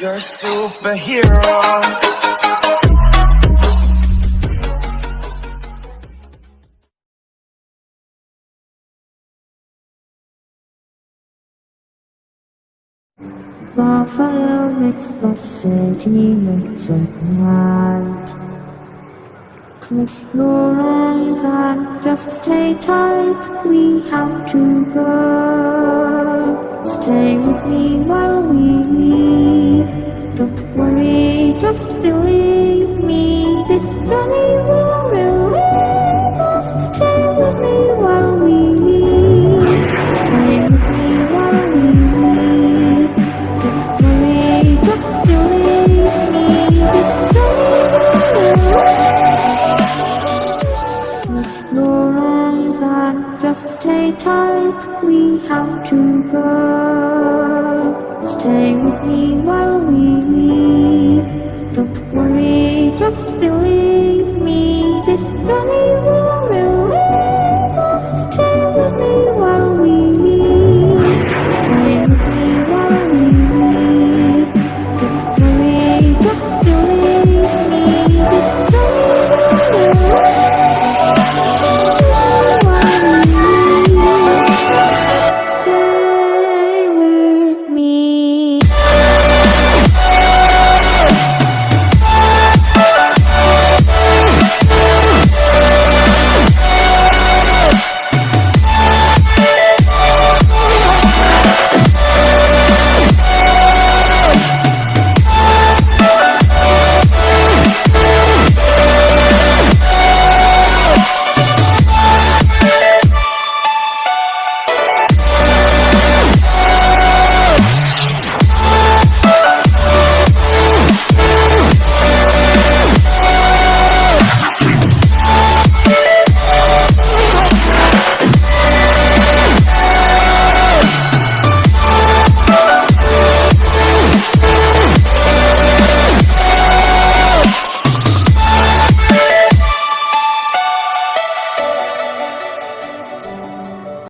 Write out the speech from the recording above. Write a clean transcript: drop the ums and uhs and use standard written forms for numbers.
You're a superhero. The fire makes the city look so bright. Close your eyes and just stay tight. We have to go. Stay with me while we leave. Don't worry, just believe me. This journey will relieve us. Stay with me while we leave. Stay with me while we leave. Don't worry, just believe me. This journey will relieve us. Close your eyes and just stay tight. We have to go. Stay with me